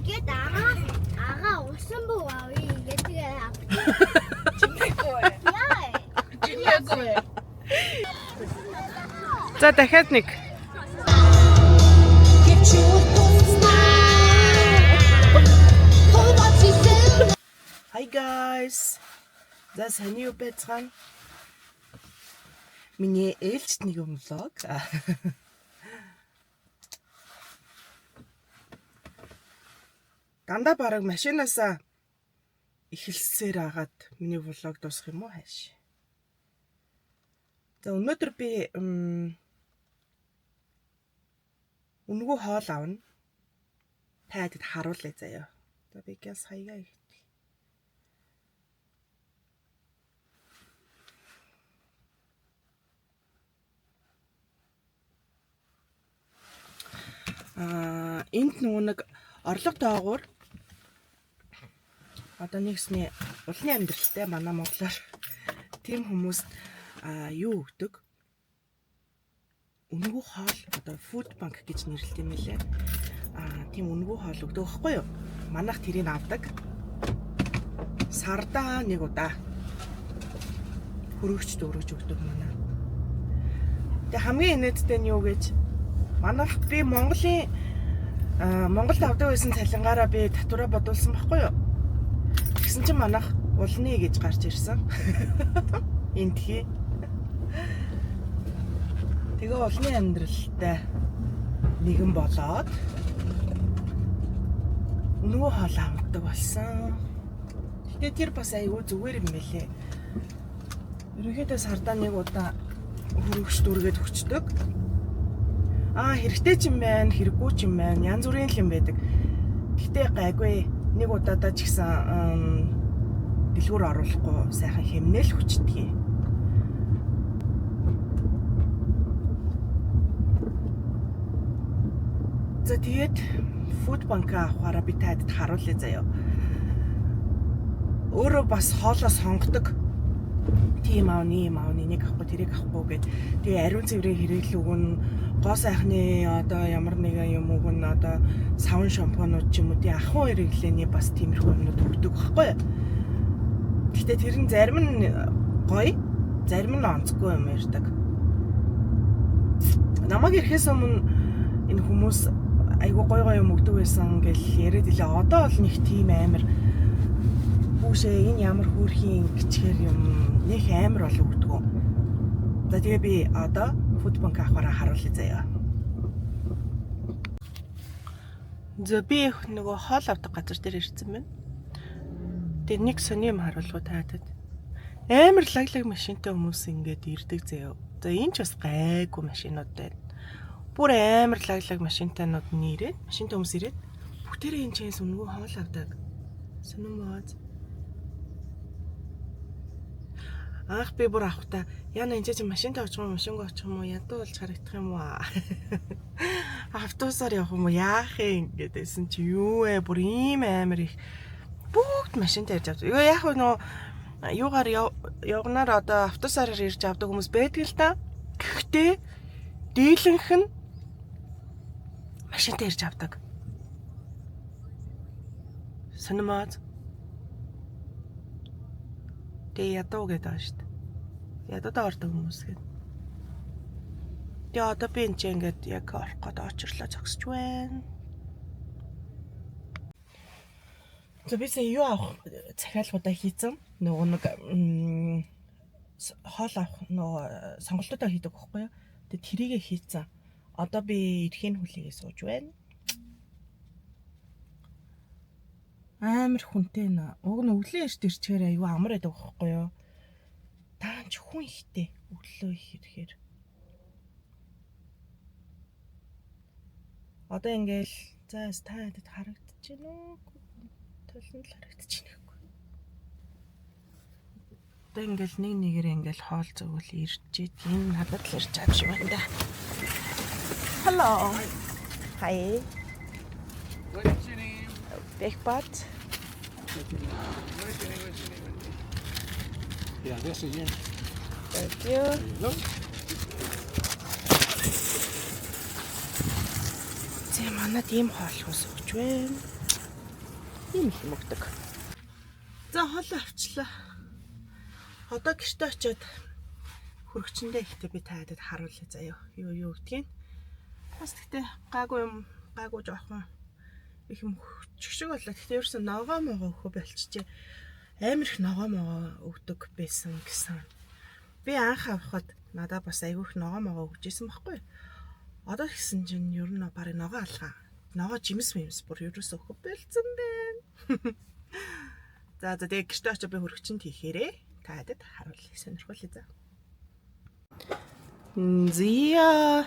Тэгээд агаа усан буу авъя гэдэг авчих. Яа. За дахиад нэг. Hi guys. За саний юу байцгаана? Миний ээлжт нэг юм влог. Дандаа бараг машинаасаа эхэлсээр агаад миний влог дуусах юм уу хайш. За өнөөдөр би үнгүү хоол авна. Тайдад харуулъя заяа. За би газ хаяа их. Энд нэг орлого доогуур одоо нэгсний улны амьдралтай манай монголоор тийм хүмүүст юу өгдөг? Үнгүү хоол одоо food bank гэж нэрлэдэг юм лээ. Тийм үнгүү хоол өгдөг байхгүй юу? Манайх тэрийг авдаг. Сардаа нэг удаа хөрөгч дөрөж өгдөг манай. Тэгээ хамгийн инээдтэй нь юу гэж манайх би Монголд авдаг байсан цалингаараа би татвараа бодуулсан байхгүй юу? Тэгсэн чинь манайх улны гэж гарч ирсэн. Эндхий. Тэгээ улны амьдралтай нэгэн болоод нөгөө хоол авдаг болсон. Гэтэ тэр бас аюу зүгээр юм байлээ. Ерөнхийдөө сардаа нэг удаа хөрөгч дүргээд өчтдөг. Хэрэгтэй ч юм байна, хэрэггүй ч юм байна. Янз бүрийн л юм байдаг. Гэтэ гайгүй нэг удаадаа ч гэсэн дэлгүүр оруулахгүй сайхан хэмнээл хүчтгий. За тэгээд food bank авахаараа би тайдад харуулъя заяа. Өөрөө бас хоолоо сонгодог. Тийм аавны нэг ахгүй тэрийг ахгүй гэд. Тэгээ ариун цэврээ хэрэглэл өгнө. Гоо сайхны одоо ямар нэгэн юм өгнө. Одоо савн шампунууд ч юм уу тий ахуй хэрэглээний бас тиймэрхүү юмнууд өгдөг байхгүй. Гэтэ тэр нь зарим нь гоё, зарим нь онцгүй юм ярьдаг. Намайг ирэхээс өмнө энэ хүмүүс айгуу гоё юм өгдөг байсан гэж яриад илээ. Одоо бол нэг тийм амар хүүшээ энэ ямар хөөрхийн гिचгээр юм нэг амар бол өгдөг. За тэгээ би одоо food bank авахаараа харуулъя заяа. За би нөгөө хоол авдаг газар дээр ирсэн байна. Тэгээ нэг сони юм харуулгуу таадад. Амар лаглаг машинтай хүмүүс ингээд ирдэг заяа. За энэ ч бас гайгүй машинууд байна. Бүр амар лаглаг машинтайнууд нэрээд, машинтай хүмүүс ирээд бүгдээрээ энэ чээс өнгөө хоол авдаг. Сонирмоод. Ах би бүр авахта яна энэ чинь машинтай очих юм машингаа очих юм уу ядуу болж харагдах юм уу автобусаар явах юм уу яах юм гэдээсэн чи юу вэ бүр ийм амар их бүгд машинтай ирж авдаг. Яг нөө юугаар явнаар одоо автобусаар ирж авдаг хүмүүс байдаг л да. Гэхдээ дийлэнх нь машинтай ирж авдаг. Сонирмоод Тэгээ ядуу гэдэг байна шүү дээ. Ядуудаа ордог хүмүүс гэдэг. Тэгээ одоо би энэ чинь ингээд яг орох гээд очрлоо зогсож байна. За би сая юу авах захиалгуудаа хийцэн. Нөгөө нэг хоол авах нөгөө сонголтуудаа хийдэг байхгүй юу? Тэгээ тэрийгэ хийцэн. Одоо би эрхийн хүлээгээ сууж байна. Амар хүнтэй нэ. Уг нь өглөө эрт ирчихээр аюу амар байдаг байхгүй юу? Таанч хүн ихтэй. Өглөө их ирэхээр. Одоо ингээл за таад харагдаж байна уу? Толон л харагдаж байна уу? Одоо ингээл нэг нэгээр ингээл хоол зөвөл ирж ид. Энэ надад л ирж байгаа юм байна да. Hello. Hi. What's your name? Big pot. Yeah, this is your. Thank you. Look. За манад ийм хоол хүс өгч байна. Ийм их юм өгдөг. За хоолоо авчлаа. Одоо гэртээ очиод хөргөчөндөө ихтэй би таадаг харуулъя заяа. Юу гэдгийг. Бас тэгтээ гаагүй жоохон их юм чигшиг боллоо. Тэгтээ ерөөсөн ногоо могоо өгөө болчихжээ. Амар их ногоо могоо өгдөг байсан гэсэн. Би анх авахад надад бас айгүйх ногоо могоо өгчээсэн байхгүй. Одоо гэсэн чинь ер нь барыг ногоо алгаа. Ногоо жимс бүр ерөөсөө өгөө болцсон байна. За тэгээ гэртээ очиж би хөргөчөнд хийхээрээ таадаг харуулъя. Сонирхолтой за. Зия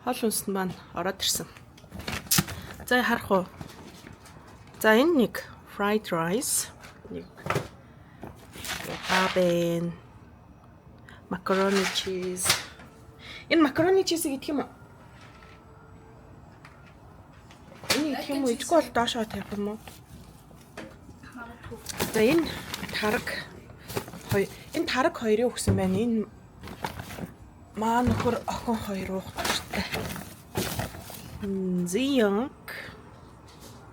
хол үнсэн маань ороод ирсэн. За харах уу. За энэ нэг fried rice, нэг хабен, macaroni cheese. Энэ macaroni cheese гэдэг юм уу? Энэ гэх юм уу? Ичгүй бол доошоо тавих юм уу? За энэ тараг хоёрыг өгсөн байна. Энэ маа нөхөр охин хоёр уухтай. Зиянг.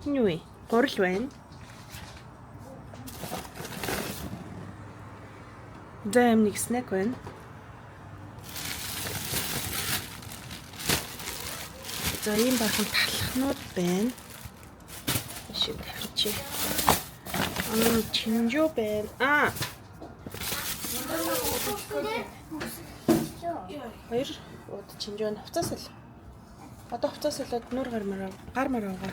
Нүи, гурал байна. Дэм нэг снэк байна. За ийм бахан талхнууд байна. Шин тавьчих. Чинжоо байна. Хоёр ууд чинжоо хувцас л. Одоо хувцас болоод нүр гар мараагаа.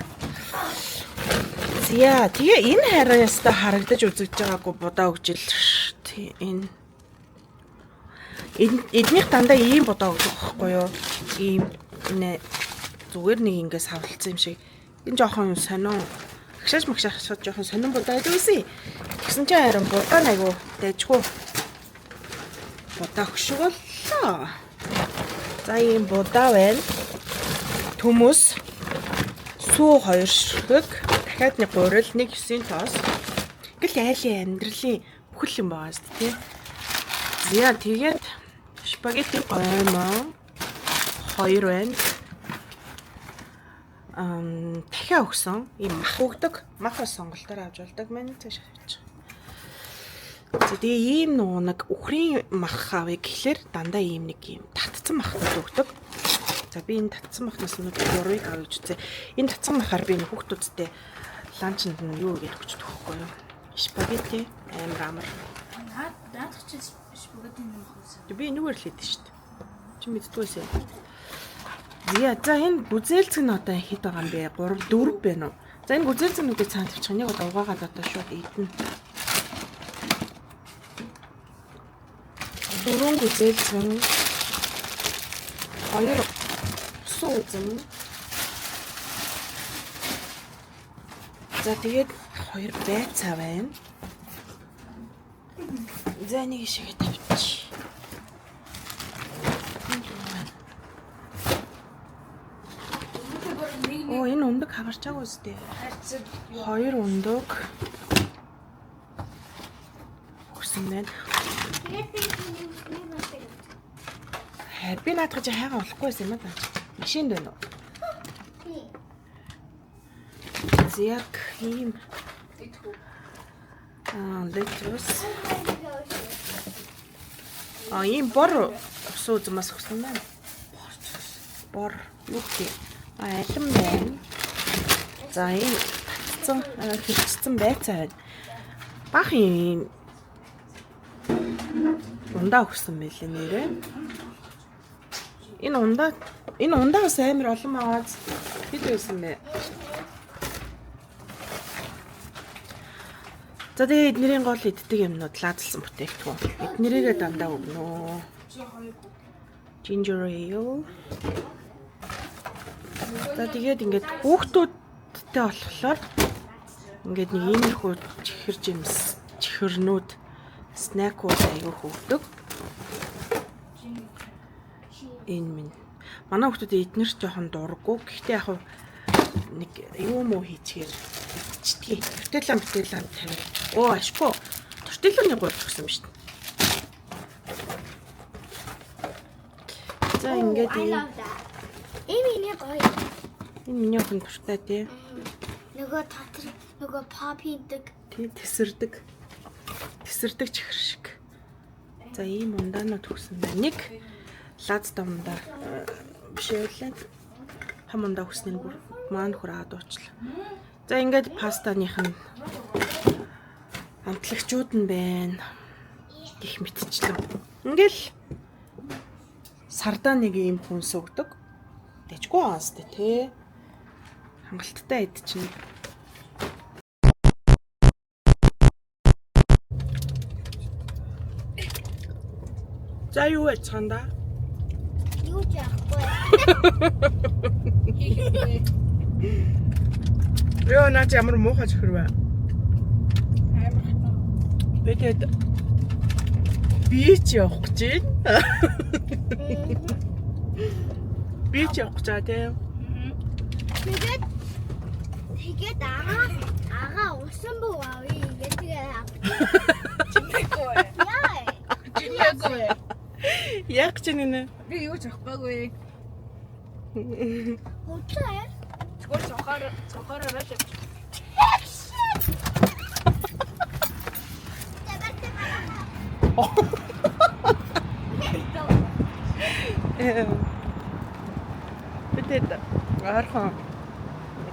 Зя тэгээ энэ хараас та харагдаж үзэж байгаагүй будаа өгжил. Энэ эднийх дандаа ийм будаа өгдөг байхгүй юу? Ийм нэ зүгээр нэг ингэ савлцсан юм шиг. Энэ жоохон сонио. Агшааж жоохон сонин будаа дүүсэй. Тэгсэн чинь харин будаа айгу дэжгүй. Будаа хөшиг боллоо. За ийм будаа байна. Төмөс сүү 2 ширхэг, дахиад нэг гурил, нэг 9 тоос. Ингээл айлын амьдралын бүхэл юм байгаа шүү дээ. Зя тэгээд спагетти оймоо 2 байна. Дахиад өгсөн. Ийм мах өгдөг. Махаа сонголтоор авч болдог маань цааш авчих. Тэгээ ийм нэг үхрийн мах авъя гэхлээр дандаа ийм нэг ийм татцсан махнууд өгдөг. За би энэ татсан махнаас нэг 3-ыг авч үзье. Энэ татсан махаар би энэ хүүхдүүдтэй ланчнд нь юу гэж өгч төгөхгүй юу? Спагетти амар. Наад чи спагетти юм хөөс. Би нүгээр л хийдэж шүү дээ. Чи мэддгүйсээ. За энэ гүзээлцэг нь одоо хэд байгаа юм бэ? 3 4 байна уу? За энэ гүзээлцэгнүүдийг цаана тавьчих. Нэг удаа угаагаад одоо шууд идэнэ. 4 гүзээлцэг 2 усан. За тэгээд 2 байцаа байна. За нэг шигээ тавьчих. Оо энэ өндөг хаварчаагүй үстэй. 2 өндөг. Өгсөн байна. Би наадах чи хайгаа болохгүйсэн юм аа. Машинд байна уу? Яг ийм лэтрус. Ийм бор усуу зэмээс өгсөн байна. Бор юу гэх юм? Алим байна. За ийм татцсан хэрэгцсэн байцаа байна. Бах ийм ундаа өгсөн байлээ нэрээ. Энэ ундаас амар олон маагааз хэд байсан бэ? За тэгээ эднэрийн гол иддэг юмнууд лаадсан бүтээгдэхүүн. Эднэрийгээ дандаа өгнө. Ginger ale. За тэгээд ингээд хүүхдүүдтэй болохоор ингээд нэг иймэрхүү чихэрнүүд снэкүүд аягүй өгдөг. Энэ минь манай хүүхдүүд эднэр жоохон дурггүй. Гэхдээ яг нэг юм уу хийчихээр ичтгий. Битэлэн тавил. Оо ашгүй. Тортиллоны гуйж өгсөн юм шүү дээ. За ингээд Энэ миний гоё. Энэ миний охин туртай тий. Нөгөө татар нөгөө pop хийдэг. Тийм тесэрдэг. Тесэрдэг чихэр шиг. За ийм ундаанууд хүрсэн байна. Нэг лаз давндаа бишээлээ. Хам ундаа хүснээр бүр маань хураад уучлаа. За ингээд пастанийх нь амтлагчуд нь байна. Гэх мэтчлэн. Ингээл сардаа нэг ийм хүнс өгдөг. Дэжгүй аастай тий. Хангалттай эд чинь. За юу яцгаанда? Юу ч яахгүй. Яа наач ямар муухай зөхөр вэ? Бэтэд би ч явах гэж байна. Би ч явах гэж байна. Тэгээд агаа усан буу авъя гэдэг Чимээгүй. яа. Чимээгүй. Яг ч нэ. Би юу ч авахгүй. Хөтлөө. Зүгээр цохороо л. Бэтэд архан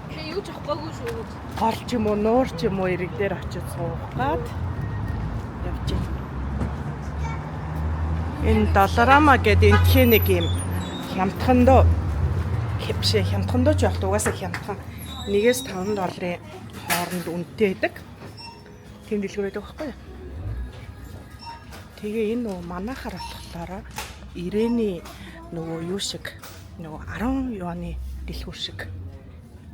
Би юу ч авахгүй шүү. гол ч юм уу нуур ч юм уу ирэг дээр очиж суугаад явж байна. Энэ долларама гэдэг энэ нэг юм хямдхандаа хэвшээ хямдхандаа ч явах угаасаа хямдхан 1-5 долларын хооронд үнэтэй байдаг. Тийм дэлгүүр байдаг байхгүй юу? Тэгээ энэ нөгөө манахаар болохоор ирээний нөгөө юу шиг нөгөө 10 юаны дэлгүүр шиг.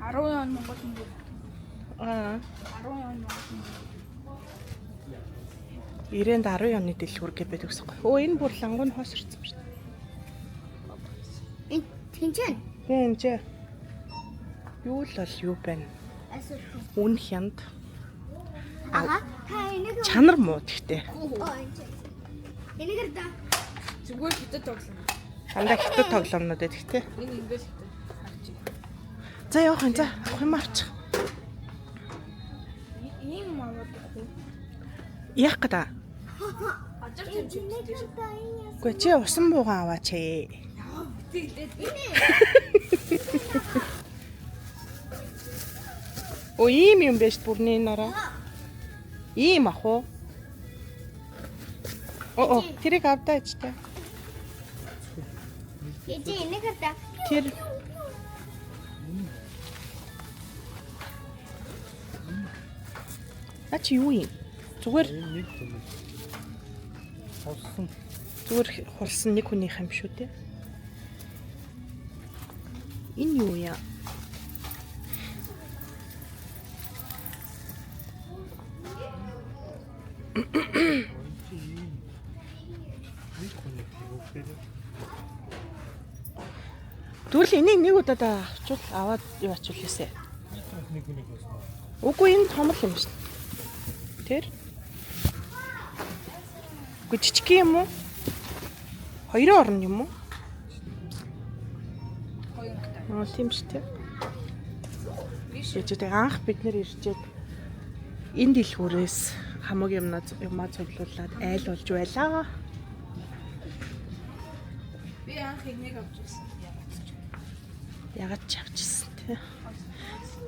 10 он Монгол хүн. 10 он Монгол. Ирээнд 10 оны дэлгүүр гэдэг байсан байхгүй. Өө энэ бүр лангуун хоосорсон шүү дээ. Энэ тэнцэн. Энд чи юу л бол юу байна? Асуух. Үн хянд Ага. Та энийг чанар муу гэхдээ. Энийгэр да. Зүгээр хитэд тоглоом. Дандаа хятад тоглоомнууд байдаг те. Энэ ингээс хитэд. За явах юм за авах юм авчих. Ийм мамад гэх. Яах гээд аа? Ажар тэмцээ. Энийгэр да энэ. Үгүй чи усан буугаан аваач ээ. Оо ийм юм биш бүрний нараа. Ийм ах уу? Оо тэрийг авдаа ч та. Эди энийгэр да. Тэр Ач юу юм? Зүгээр Хоссон. зүгээр хулсан нэг хүнийх юм шүү дээ. Энэ юу яа? Тэгвэл энийг нэг удаад авчвал аваад юу ачуулъясэ. Нэг хүнийг болсон. Үгүй энэ том юм шүү. Тэр. Үгүй жижиг юм уу? Хоёрын орно юм уу? Аа тийм шүү дээ. Жижиг анх бид нэр ирчээд энэ дэлгүүрээс хамаг юмаа цуглуулад айл болж байлаа. Би анх энийг авч ирсэн. Ягаад ч авчихсан тий.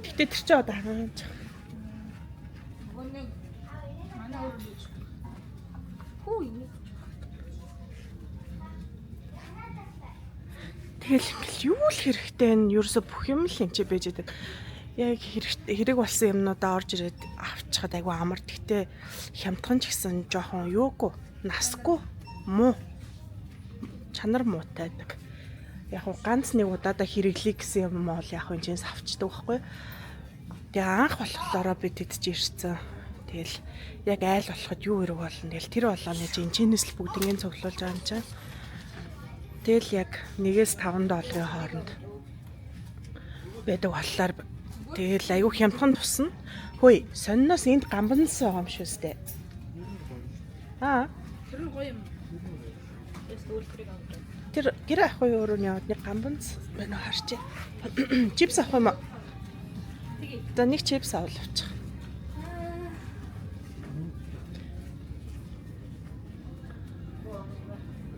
Гэтэ тэр чинь одоо хараад Гонёг манай өрөөж. Хүү юм. тэгэл ингээл юу л хэрэгтэй нь ерөөсө бүх юм л энэ ч байж байдаг. Яг хэрэг болсон юмнуудаа орж ирээд авчихад айгу амар. Гэтэ хямдхан ч гэсэн жоохон юугүй, насгүй, муу. Чанар муутай байдаг. Яг нь ганц нэг удаадаа хэрэглэе гэсэн юм бол яг энэ чинь авчдаг байхгүй. Тэгээ анх болохоор бид тэд ч ирсэн. Тэгэл яг айл болоход юу хэрэг болно. Тэгэл тэр болгоны жинчэнэс л бүгднийг цуглуулж байгаа юм чинь. Тэгэл яг 1-5 долларын хооронд байдаг болохоор тэгэл аюу хямдхан тусна. Хөөе, сонноос энд гамбанс байгаа юм шүү дээ. Аа, Тэр нь гоё юм. Яс өөртөө авч. тэр гэр ах уу өөрөө яваад нэг гамбанс байна уу харчээ. Чипс авах юм уу? За За нэг чипс авал авчих.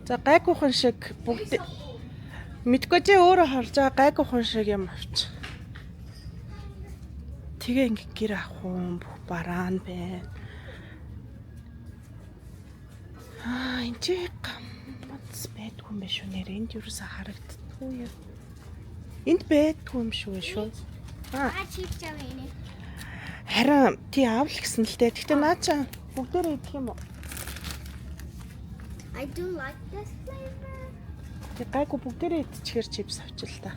За гайгүйхан шиг бүгд мэдгүй чи өөрөө харж байгаа гайгүйхан шиг юм авчих. Тэгээ ингээ гэр авах юм бүх бараа нь байна. Энд чи гамбац байдгүй юм биш үү нэр энд юусаа харагддаггүй юм. Энд байдгүй юм шүү. чипс авъя нэ. Харин тий аавал гэсэн л дээ. Гэхдээ наа чаа бүгдээрээ идэх юм уу? I do like this flavor. Тэг гайгүй бүгдээрээ идчихэр чипс авчил та.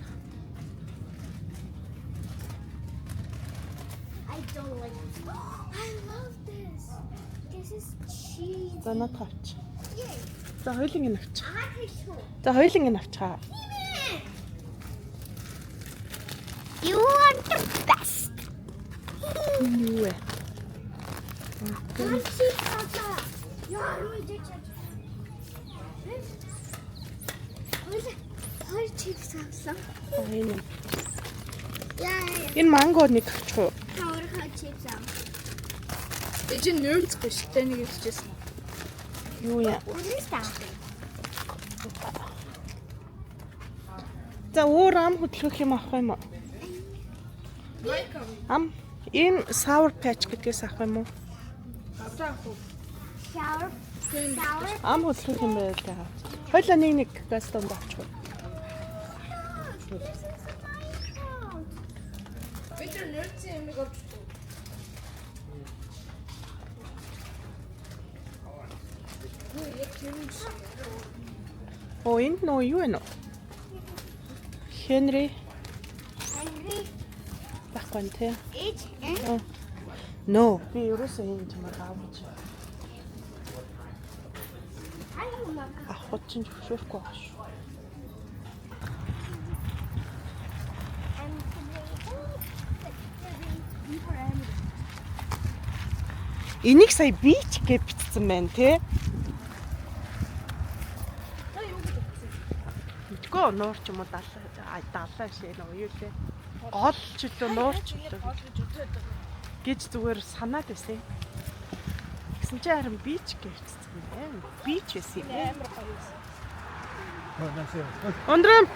I don't like this. I love this. This is cheese. За над авч. Yay. За хоёулын энэ авч. I take two. За хоёулын энэ авчгаа. You are the best. Юу вэ? One cheese pasta. Яа, юу идэж чад. Хоёр чипс авсан. Энэ. Яа, Энэ манго нэг авчих уу? өөрийнхөө чипс ав. Эцэг нэрцгүй шүү дээ нэг хэлчихсэн. Юу яа? Үнэстэ. За өөр ам хөдлөх юм авах юм уу? Ам энэ sour patch гэдгээс авах юм уу? Shower. Shower. Ам хөдлөх юм байл та. Хойлоо нэг гастонд авчих уу? Эцэг нэрцээ юм авчих. Оо энд нөө юу вэ нөө? Henry Henry. байхгүй нэ тэ. H. No, би ерөөсөө энэ чамаа авч. Ахвч чинь зөвшөөрөхгүй байгаа шүү. Энийг сая бич гэж бичсэн байна те. Мэдгүй нуур ч юм уу 70 шээ нөө юу лээ. Гол ч үлээ нуур ч үлээ гэж зүгээр санаад байсан. Гэсэн чи харин бич гэж бичсэн байна. Бич байсан юм. Ондрам.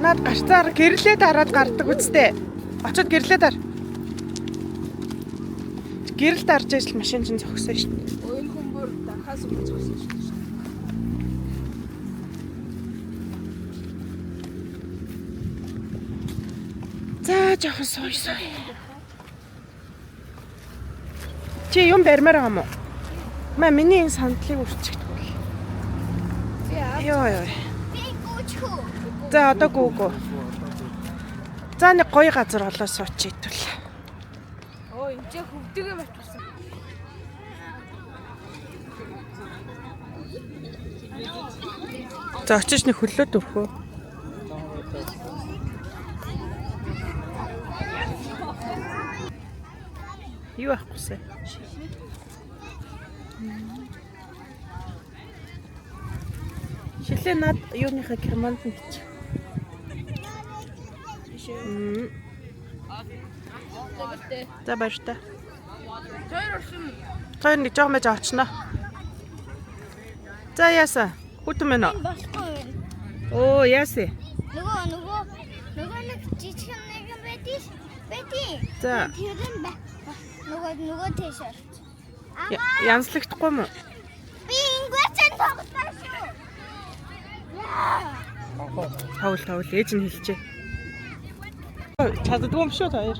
Наад гарцаар гэрлээ дараад гардаг үстэй. Очоод гэрлээ дар. Гэрэл дарж ажил машин чинь зогсоо шүү дээ. Ой хүмүүр дахаас өмнө зогссон шүү дээ. За жоохон сой. Чи юм барьмаар байгаа юм уу? Миний энэ сандлыг үрчигдгүй. Йоо. Би гүчхүү. За одоо гүүгөө. За нэг гоё газар олоо сууч идвэл. Оо энэ ч хөвдөг юм атсан. За очиж нэг хөлөөд өрхөө. Юу ахгүй. Шилээ над юуныхаа керманд нь бич. За баяртай. Тэр нэг жоох мэж очно. За яасан? Хүтэн мэнэ. Болохгүй байна. Оо яасан? Нөгөө нэг жижиг нэг юм байдий. За. Тэр нь ба. Нөгөө тэшэрт. Янзлагдахгүй юм уу? Би ингэсэн тоглосон шүү. Тавл ээж нь хэлжээ. Чаддгүй юм шүү та хоёр.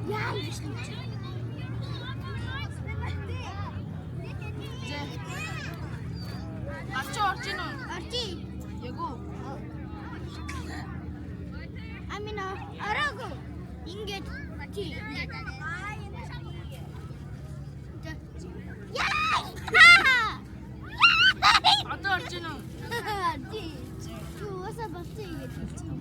Яа ингэж юм. Орж ийн үү? Орти. Ягу. Амина араагүй. Ингээд чи. Яа! Одоо орж ийн үү? Ти. Чуусаа болчих юм.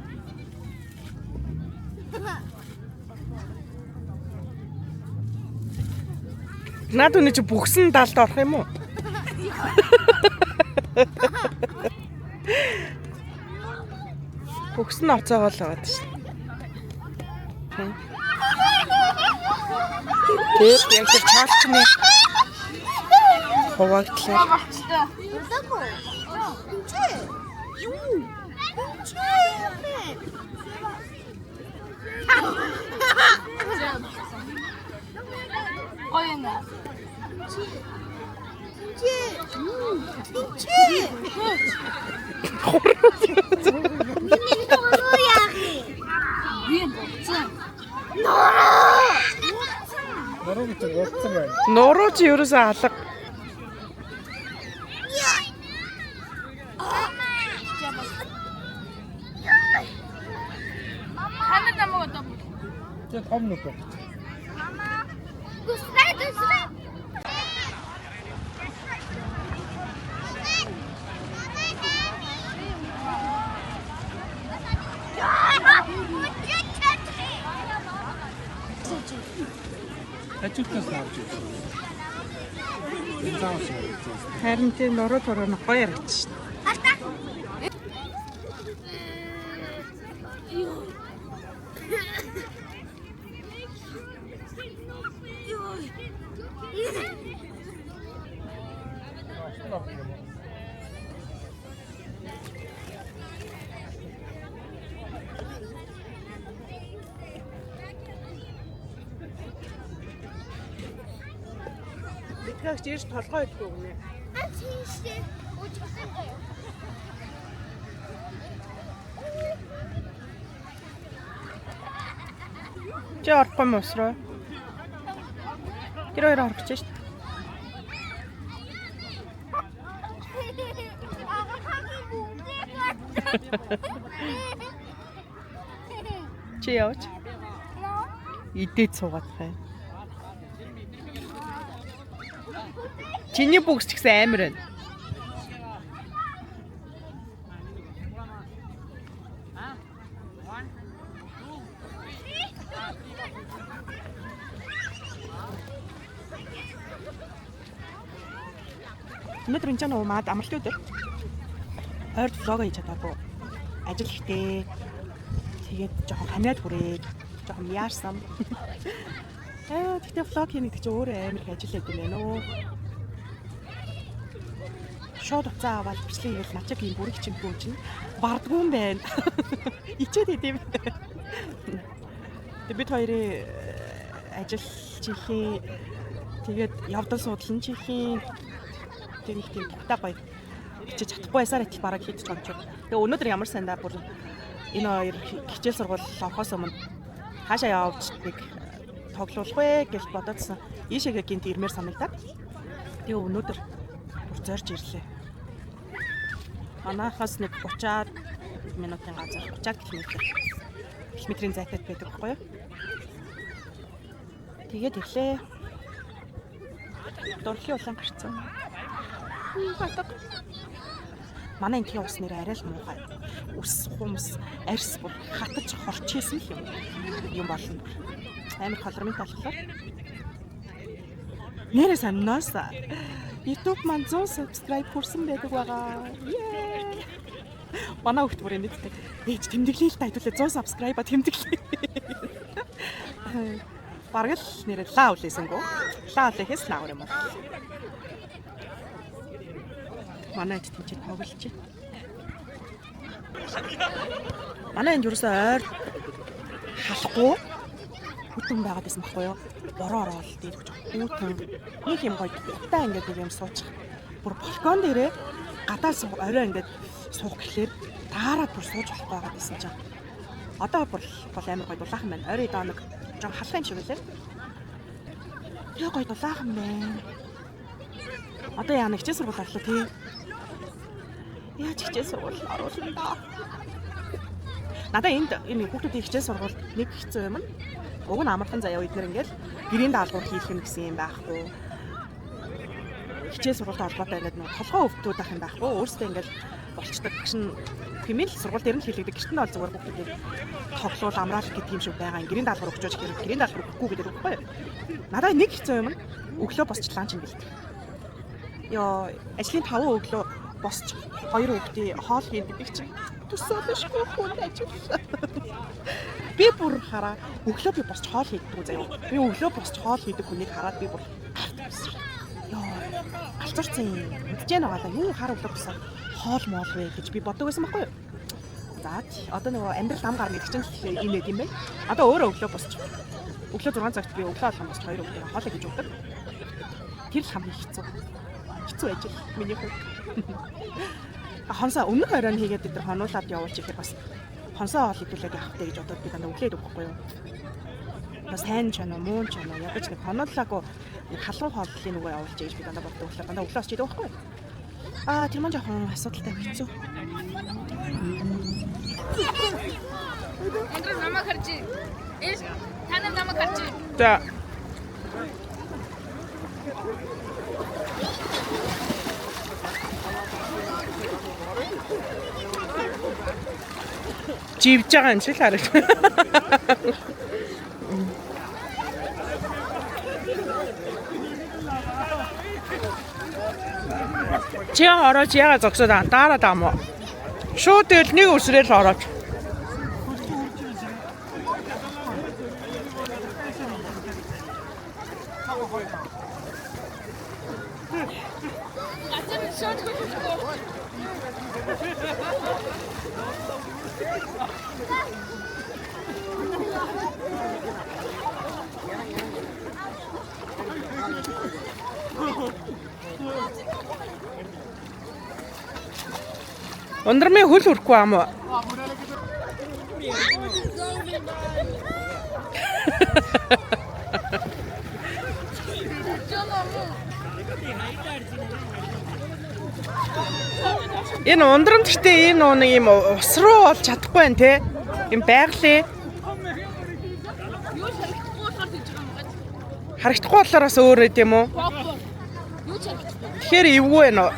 Наад өнө чи бүгсэн далд орох юм уу? Бүгсэн оцоогоо л байгаа шүү. Тэгээд яг тэр чаалчны хуваагдлаа. Урдаагүй. Чи. Юу? Чи. Гоё юм. Чи. Чи. Миний нуруу яахи. Би болцсон. Нуруу гэж бодсон байна. Нуруу чи ерөөсөө алга. Ханаа намайг одоо Тэг том нүх байна. Густай густай. Ажилтнаас авч ирсэн. Энэ заавал шүү. Харин тийм нуруу туруу нь гоё яргач шин. Битгэж ирж толгой идэх үгнэ. Ачиишээ. Үжигсэн гоё. Чи орохгүй юм усроо? Тэр хоёр орох гэж шин. Чи яваач. Идээд суугаад бай. Чиний бүгс ч гэсэн амар байна. Өнөөдөр энэ ч нуумаад амралтын өдөр. Ойр влог хийж чадаагүй. Ажил ихтэй. Тэгээд жоохон хамиад хүрээд жоохон яарсан. Тэгтээ влог хийх гэдэг чинь өөрөө амар их ажил хийдэг юм байна уу? Шууд уцаа аваад бичлэг хийгээл начаг юм бүрэг чимхүү чинь бардгүй юм байна. Ичээд идэв. Тэгээд бид хоёрын ажил чихийн тэгээд явдал суудлан чихийн тийм та гоё хичээж чадахгүй байсаар итэл бараг хийдэж байгаа юм. Тэгээ өнөөдөр ямар сайн да бүр энэ хоёр хичээл сургууль орохоос өмнө хаашаа явж нэг тоглуулах вэ гэж бодоодсэн. Ийшээгээ гинт ирмээр санагдаад. Тэгээ өнөөдөр бүр зорж ирлээ. Манайхаас нэг 30 минутын газар 30 км-ийн зайтад байдаг байхгүй юу? Тэгээд ирлээ. Дурлалын улаан гарцсан. Манай энэний ус нэр арай л муухай. Ус хумс арьс бүр хатаж хорчээсэн юм болно. Амар колорамит болохоор. Нэрээ саннаас YouTube маань 100 subscribe хүрсэн байдаг байгаа. Манай хөлт бүр энэ дэвтэй. Ээж тэмдэглэе л та хэдүүлээ 100 subscribe тэмдэглэе. Бараг л нэрээ лаа үлээсэнгүү. Лаа үлээхээс лаа юм байна. Манай энд чинь тоглож байна. Манай энд юусаа ойр халахгүй хүтэн байгаад байсан байхгүй юу? Бороо ороод дийдэж хүтэн нэг юм гоё утаа ингээд нэг юм суучих. Бүр балкон дээрээ гадаас орой ингээд суух гэхлээр таараад бүр сууж болохгүй байгаад байсан чинь Одоо бол амар гоё дулаахан байна. Ойрын доо нэг жоо халах юм шиг үлээ. Яа гоё дулаахан байна. Одоо яа нэг хичээл сургууль орлоо тий. Яаж хичээл сургууль оруулна да. Надаа энэ хүүхдүүдийн хичээл сургуульд нэг хэцүү юм нь уг нь амархан заяа эдгээр ингээл гэрийн даалгавар хийх юм гэсэн юм байхгүй. Хичээл сургуультай холбоотой ингээд нэг толгой өвдүүд ах юм байхгүй. Өөрөөсөө ингээл болчдаг гişн хэмээл сургууль дээр нь хэлэгдэг. Гişн нь бол зүгээр хүүхдүүд тоглуул амраал гэдэг юм шиг байгаа. Гэрийн даалгавар өгч байгаа хэрэг гэрийн даалгавар өгөхгүй гэдэг үгүй юу? Надаа нэг хэцүү юм нь өглөө босч ланч юм бэлдэх. Йоо, ажлын 5 өглөө босч 2 хүүхдийн хоол хийдэг чинь төсөөлөшгүй хүн ажиллаа. Би бүр хараа өглөө би босч хоол хийдэг заяа. Би өглөө босч хоол хийдэг хүнийг хараад би бүр ёо алцарсан юм. Мэдэж байгаа юу хар өглөө босоо хоол моол вэ гэж би боддог байсан байхгүй юу? За одоо нөгөө амьдрал ам гар мэдчих чинь инээд юм байна. Одоо өөрөө өглөө босч өглөө 6 цагт би өглөө алхам босч 2 хүүхдийн хоол хийж өгдөг. Тэр л хамгийн хэцүү. Хэцүү ажил миний хувьд. Хонсоо өмнөх оройн хийгээд бид нар хонуулаад явуулчих гэхээр бас хонсоо хоол идүүлээд явахтай гэж бодоод би дандаа өглөөд өгөхгүй юу. Бас сайн ч анаа муу ч анаа ядаж нэг хонуулаагүй халуун хооллын нөгөө явуулж ийж би дандаа боддог болохоор дандаа өглөө очиж идэх байхгүй юу. Тэр маань жоохон асуудалтай хэцүү. Эндрэ намайг харж. Та намайг харж. За. Живж байгаа юм шиг харагд. Чи орооч яга зогсоод дараа даа мó. Шууд л нэг өсрөөл орооч. Өндрмийн хөл хүрхгүй ам уу? Энэ ундрамт гэхдээ энэ нэг юм ус руу бол чадахгүй байх те. Юм байгалийн. Харагдахгүй болохоор бас өөр юм уу? Тэгэхээр эвгүй байна уу?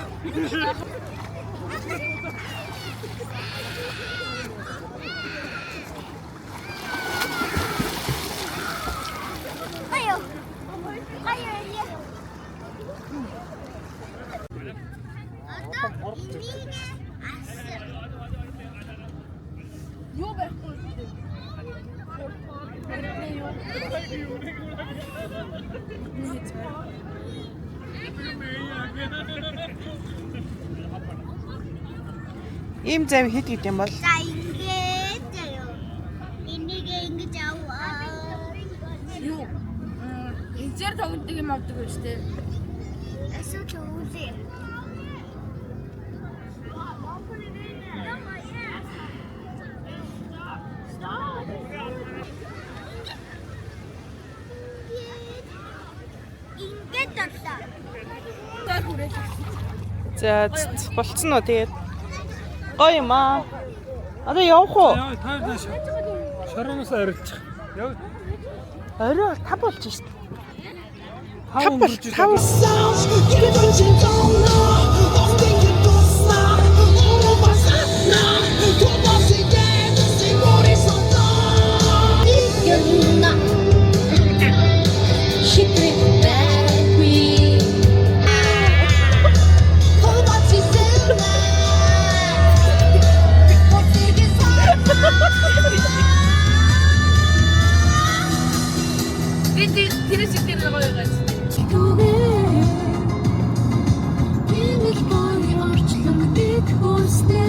Юу байхгүй. Ийм зам хэд гэдэг юм бол? За ингээд заяа. Энийг ингэж аваа. Юу? Инжер тогтдог юм авдаг байж тээ. Эсвэл үүлээ. Ингээд татлаа. За болцсон уу тэгээд? Гоё юм аа. Одоо явах уу? Та нааш шороноос арилчих. Яв. Орой 5 болж шít. 5 өнгөрч Тав. Тэрээс ихтэй гоё гайс. Энэ л боны орчлон бид хүснэ.